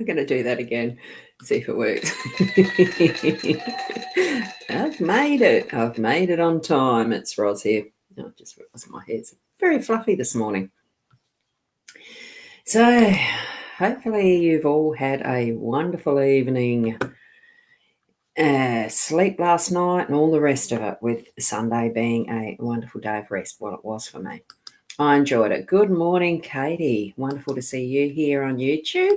going to do that again, see if it works. I've made it. I've made it on time. It's Roz here. I just realised my hair's very fluffy this morning. So hopefully you've all had a wonderful evening, sleep last night and all the rest of it, with Sunday being a wonderful day of rest. Well, it was for me. I enjoyed it. Good morning, Katie. Wonderful to see you here on YouTube.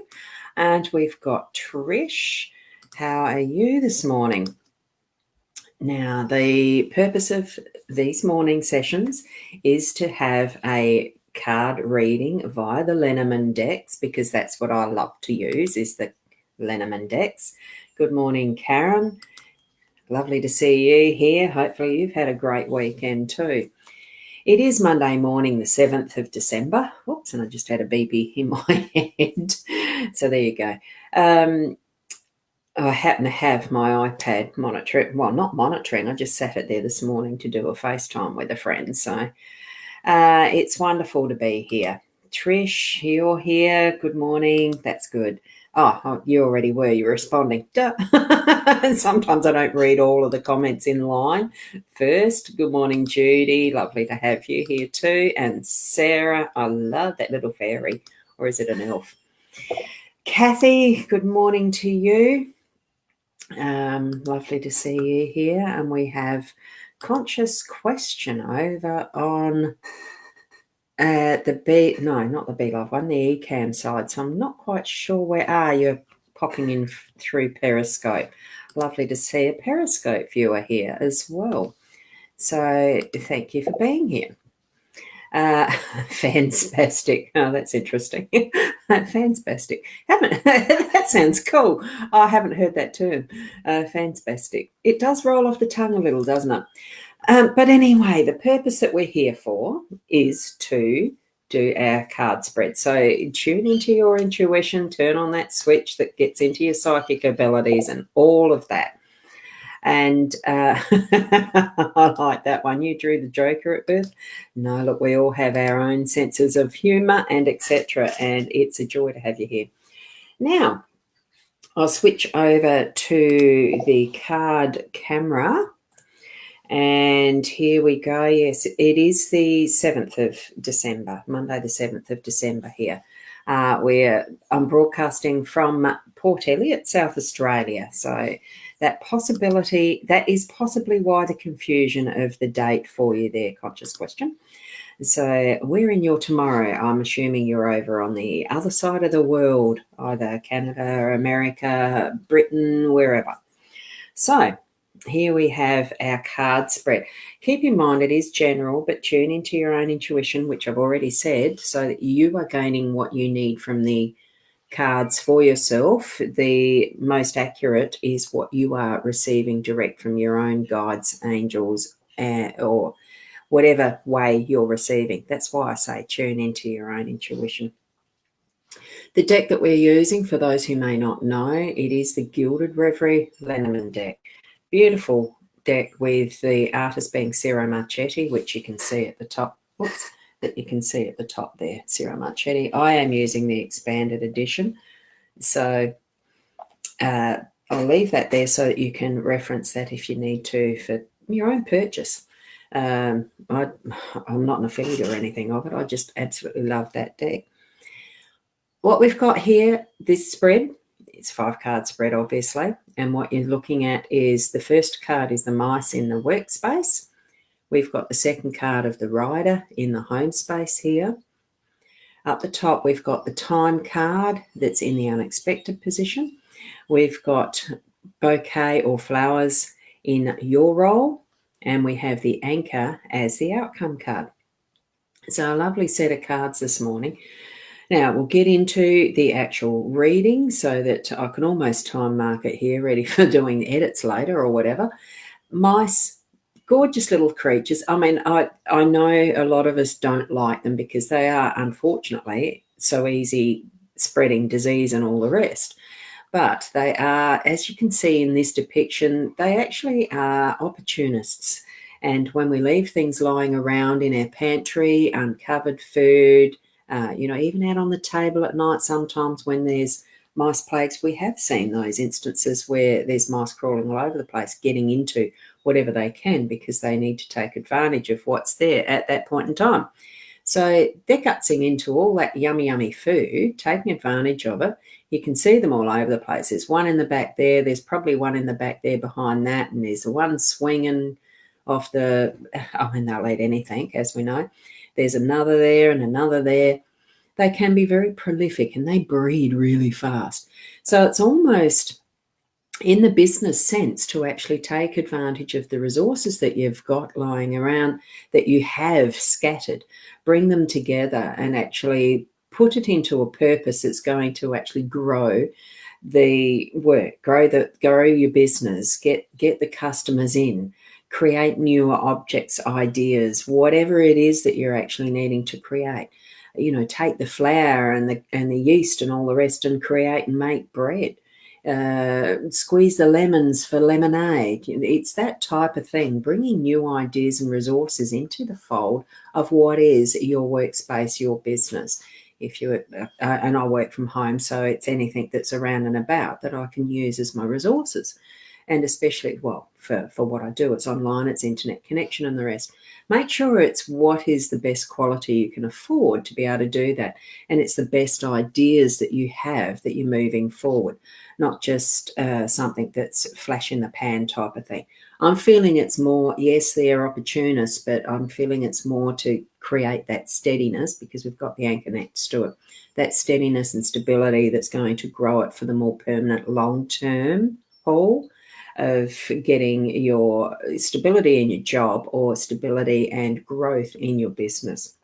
And we've got Trish. How are you this morning? Now, the purpose of these morning sessions is to have a card reading via the Lenormand decks, because that's what I love to use, is the Lenormand decks. Good morning, Karen. Lovely to see you here. Hopefully you've had a great weekend too. It is Monday morning, the 7th of December. Oops, and I just had a beepy in my head. So there you go. I happen to have my iPad monitoring. Well, not monitoring. I just sat it there this morning to do a FaceTime with a friend. So it's wonderful to be here. Trish, you're here. Good morning. That's good. Oh, you already were. You're responding. Sometimes I don't read all of the comments in line first. Good morning, Judy. Lovely to have you here too. And Sarah, I love that little fairy. Or is it an elf? Kathy, good morning to you. Lovely to see you here. And we have Conscious Question over on the B, no, not the B Live one, the eCam side. So I'm not quite sure where you're popping in through Periscope. Lovely to see a Periscope viewer here as well. So thank you for being here. Fantastic. Oh, that's interesting. Fantastic. That sounds cool. I haven't heard that term. Fantastic. It does roll off the tongue a little, doesn't it? But anyway, the purpose that we're here for is to do our card spread. So tune into your intuition, turn on that switch that gets into your psychic abilities and all of that. And I like that one. You drew the Joker at birth. No, look, we all have our own senses of humour and etc. And it's a joy to have you here. Now, I'll switch over to the card camera. And here we go. Yes, it is the 7th of December, Monday the 7th of December here. I'm broadcasting from Port Elliot, South Australia. So that is possibly why the confusion of the date for you there, Conscious Question. So we're in your tomorrow. I'm assuming you're over on the other side of the world, either Canada, America, Britain, wherever. So here we have our card spread. Keep in mind it is general, but tune into your own intuition, which I've already said, so that you are gaining what you need from the cards for yourself. The most accurate is what you are receiving direct from your own guides, angels, or whatever way you're receiving. That's why I say tune into your own intuition. The deck that we're using, for those who may not know, it is the Gilded Reverie Lenormand deck. Beautiful deck with the artist being Ciro Marchetti, which you can see at the top. Whoops, that you can see at the top there, Ciro Marchetti. I am using the expanded edition. So I'll leave that there so that you can reference that if you need to for your own purchase. I'm not an affiliate or anything of it. I just absolutely love that deck. What we've got here, this spread, it's 5-card spread, obviously. And what you're looking at is the first card is the mice in the workspace. We've got the second card of the rider in the home space here. Up the top, we've got the time card that's in the unexpected position. We've got bouquet or flowers in your role. And we have the anchor as the outcome card. So a lovely set of cards this morning. Now, we'll get into the actual reading so that I can almost time mark it here, ready for doing edits later or whatever. Mice, gorgeous little creatures. I mean, I know a lot of us don't like them because they are, unfortunately, so easy spreading disease and all the rest. But they are, as you can see in this depiction, they actually are opportunists. And when we leave things lying around in our pantry, uncovered food, even out on the table at night sometimes when there's mice plagues, we have seen those instances where there's mice crawling all over the place, getting into whatever they can because they need to take advantage of what's there at that point in time. So they're gutsing into all that yummy, yummy food, taking advantage of it. You can see them all over the place. There's one in the back there. There's probably one in the back there behind that. And there's the one swinging off the, I mean, they'll eat anything, as we know. There's another there and another there. They can be very prolific and they breed really fast. So it's almost in the business sense to actually take advantage of the resources that you've got lying around, that you have scattered, bring them together and actually put it into a purpose that's going to actually grow the work, grow your business, get the customers in, create newer objects, ideas, whatever it is that you're actually needing to create. Take the flour and the yeast and all the rest and create and make bread. Squeeze the lemons for lemonade. It's that type of thing, bringing new ideas and resources into the fold of what is your workspace, your business. If you and I work from home, so it's anything that's around and about that I can use as my resources. And especially, well, for what I do, it's online, it's internet connection and the rest. Make sure it's what is the best quality you can afford to be able to do that. And it's the best ideas that you have that you're moving forward, not just something that's flash in the pan type of thing. I'm feeling it's more, yes, they're opportunists, but I'm feeling it's more to create that steadiness because we've got the anchor next to it, that steadiness and stability that's going to grow it for the more permanent long-term haul of getting your stability in your job or stability and growth in your business.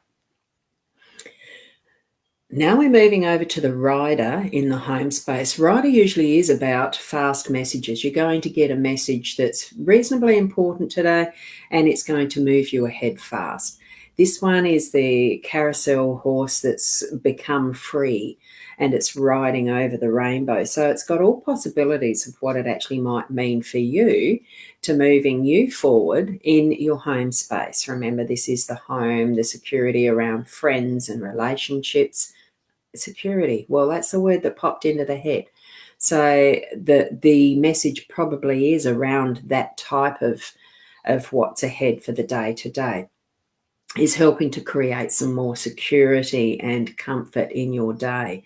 Now we're moving over to the rider in the home space. Rider usually is about fast messages. You're going to get a message that's reasonably important today and it's going to move you ahead fast. This one is the carousel horse that's become free and it's riding over the rainbow. So it's got all possibilities of what it actually might mean for you to moving you forward in your home space. Remember, this is the home, the security around friends and relationships. Security, well, that's the word that popped into the head. So the message probably is around that type of what's ahead for the day to day, is helping to create some more security and comfort in your day.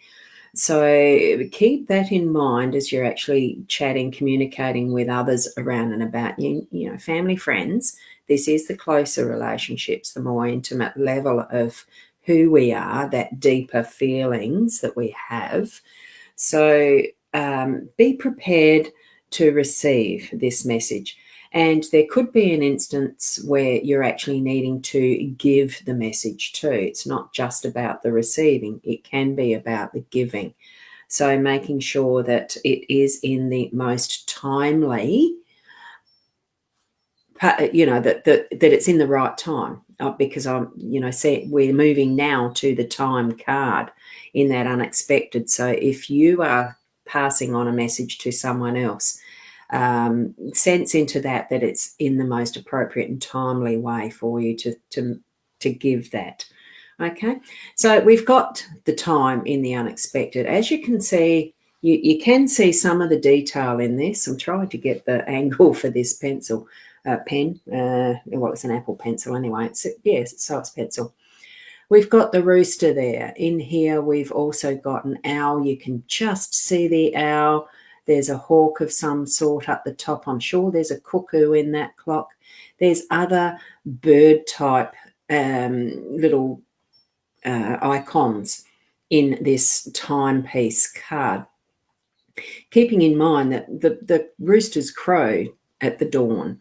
So keep that in mind as you're actually chatting, communicating with others around and about you, family, friends. This is the closer relationships, the more intimate level of who we are, that deeper feelings that we have. So be prepared to receive this message. And there could be an instance where you're actually needing to give the message too. It's not just about the receiving, it can be about the giving. So making sure that it is in the most timely, that it's in the right time. Because we're moving now to the time card in that unexpected. So if you are passing on a message to someone else, sense into that it's in the most appropriate and timely way for you to give that. Okay, so we've got the time in the unexpected. As you can see, you can see some of the detail in this. I'm trying to get the angle for this pen. Well, it's an Apple pencil anyway. So it's pencil. We've got the rooster there. In here, we've also got an owl. You can just see the owl. There's a hawk of some sort up the top. I'm sure there's a cuckoo in that clock. There's other bird type little icons in this timepiece card. Keeping in mind that the roosters crow at the dawn.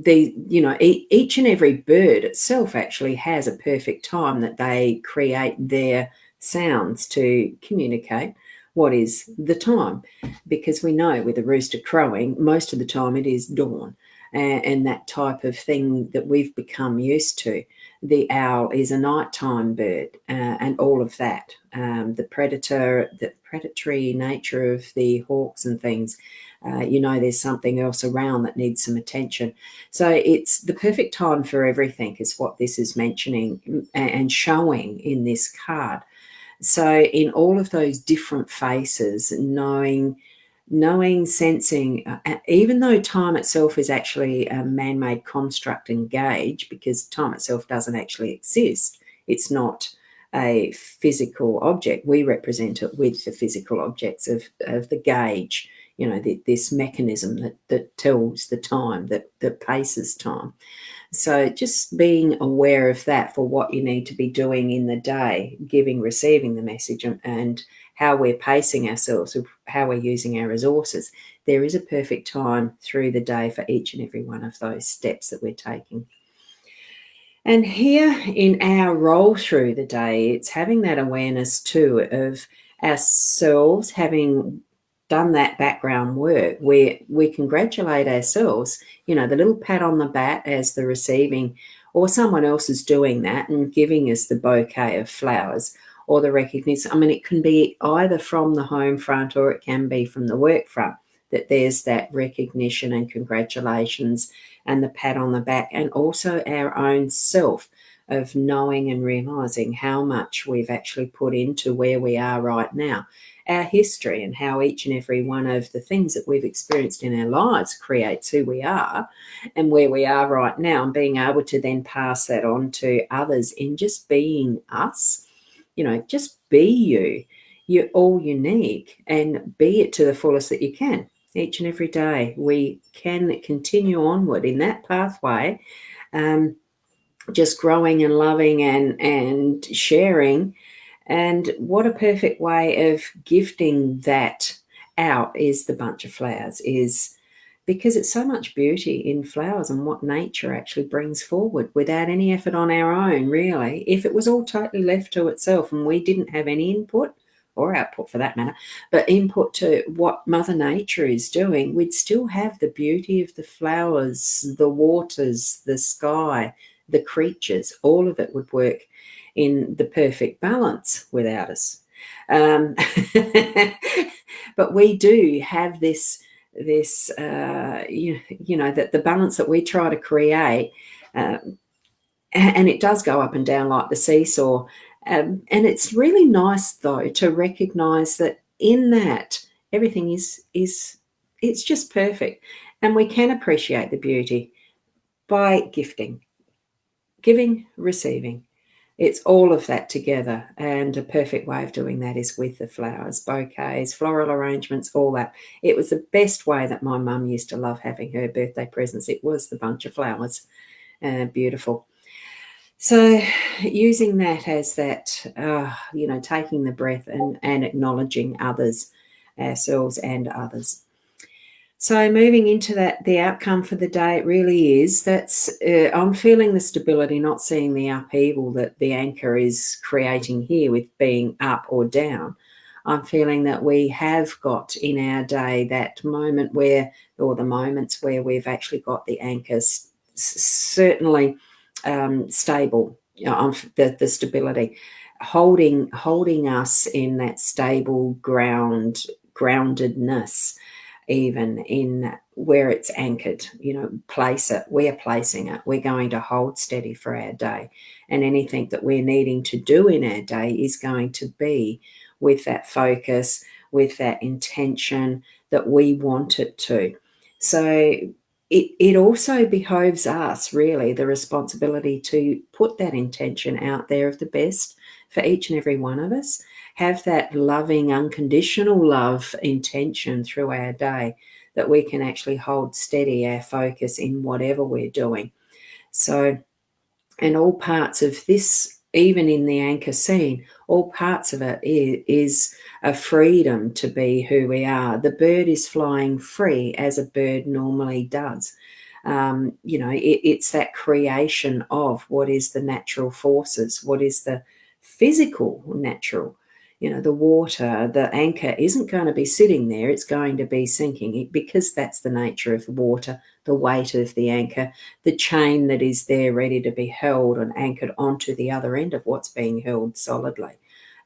Each and every bird itself actually has a perfect time that they create their sounds to communicate what is the time, because we know with a rooster crowing, most of the time it is dawn, and that type of thing that we've become used to. The owl is a nighttime bird, and all of that. The predatory nature of the hawks and things, there's something else around that needs some attention. So it's the perfect time for everything is what this is mentioning and showing in this card. So in all of those different faces, knowing, sensing, even though time itself is actually a man-made construct and gauge, because time itself doesn't actually exist. It's not a physical object. We represent it with the physical objects of the gauge, this mechanism that tells the time, that paces time. So just being aware of that for what you need to be doing in the day, giving, receiving the message, and how we're pacing ourselves, how we're using our resources. There is a perfect time through the day for each and every one of those steps that we're taking. And here in our roll through the day, it's having that awareness too of ourselves having done that background work where we congratulate ourselves, the little pat on the back as the receiving, or someone else is doing that and giving us the bouquet of flowers or the recognition. I mean, it can be either from the home front or it can be from the work front, that there's that recognition and congratulations and the pat on the back, and also our own self of knowing and realizing how much we've actually put into where we are right now, our history, and how each and every one of the things that we've experienced in our lives creates who we are and where we are right now, and being able to then pass that on to others in just being us. Just be you. You're all unique, and be it to the fullest that you can. Each and every day we can continue onward in that pathway, just growing and loving and sharing. And what a perfect way of gifting that out is the bunch of flowers, is because it's so much beauty in flowers and what nature actually brings forward without any effort on our own, really. If it was all totally left to itself and we didn't have any input, or output for that matter, but input to what Mother Nature is doing, we'd still have the beauty of the flowers, the waters, the sky, the creatures. All of it would work in the perfect balance without us. Um, but we do have this that the balance that we try to create, and it does go up and down like the seesaw. And it's really nice though to recognize that in that everything is it's just perfect, and we can appreciate the beauty by giving, receiving. It's all of that together, and a perfect way of doing that is with the flowers, bouquets, floral arrangements, all that. It was the best way that my mum used to love having her birthday presents. It was the bunch of flowers. Beautiful. So using that as that, taking the breath and acknowledging others, ourselves and others. So moving into that, the outcome for the day, it really is I'm feeling the stability, not seeing the upheaval that the anchor is creating here with being up or down. I'm feeling that we have got in our day that moment where, or the moments where we've actually got the anchor certainly stable, the stability, holding us in that stable groundedness, even in where it's anchored. Place it. We are placing it. We're going to hold steady for our day, and anything that we're needing to do in our day is going to be with that focus, with that intention that we want it to. So it also behoves us, really, the responsibility to put that intention out there of the best for each and every one of us. Have that loving, unconditional love intention through our day, that we can actually hold steady our focus in whatever we're doing. So, and all parts of this, even in the anchor scene, all parts of it is a freedom to be who we are. The bird is flying free as a bird normally does. It's that creation of what is the natural forces, what is the physical natural. The water, the anchor isn't going to be sitting there, it's going to be sinking, because that's the nature of the water, the weight of the anchor, the chain that is there ready to be held and anchored onto the other end of what's being held solidly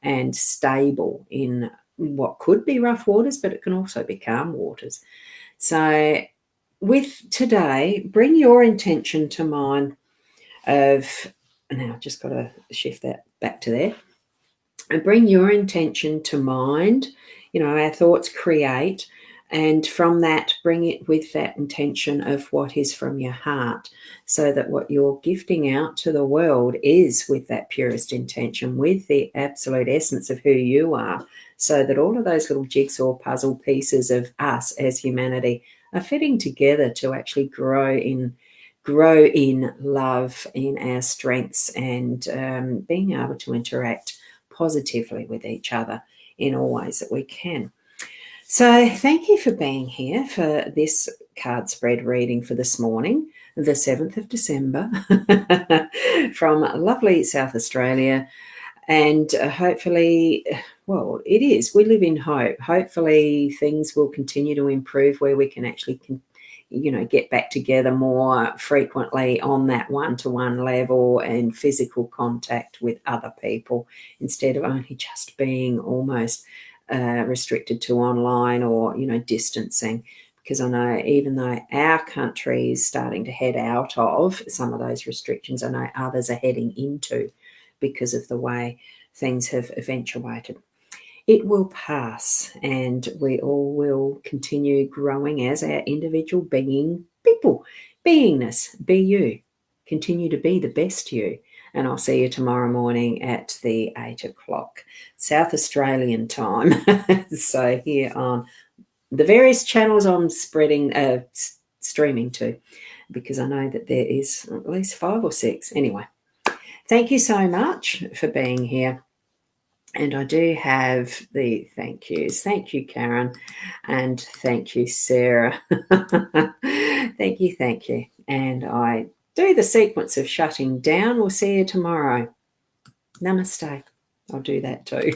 and stable in what could be rough waters, but it can also be calm waters. So with today, bring your intention to mind of, now I've just got to shift that back to there. and bring your intention to mind. Our thoughts create, and from that, bring it with that intention of what is from your heart, so that what you're gifting out to the world is with that purest intention, with the absolute essence of who you are, so that all of those little jigsaw puzzle pieces of us as humanity are fitting together to actually grow in love, in our strengths, and being able to interact positively with each other in all ways that we can. So, thank you for being here for this card spread reading for this morning, the 7th of December, from lovely South Australia. And hopefully, well, it is. We live in hope. Hopefully, things will continue to improve where we can actually get back together more frequently on that one-to-one level and physical contact with other people, instead of only just being almost restricted to online or distancing. Because I know, even though our country is starting to head out of some of those restrictions, I know others are heading into, because of the way things have eventuated. It will pass, and we all will continue growing as our individual beingness. Be you. Continue to be the best you. And I'll see you tomorrow morning at the 8 o'clock South Australian time. So here on the various channels I'm streaming to, because I know that there is at least 5 or 6. Anyway, thank you so much for being here. And I do have the thank yous. Thank you, Karen. And thank you, Sarah. Thank you, thank you. And I do the sequence of shutting down. We'll see you tomorrow. Namaste. I'll do that too.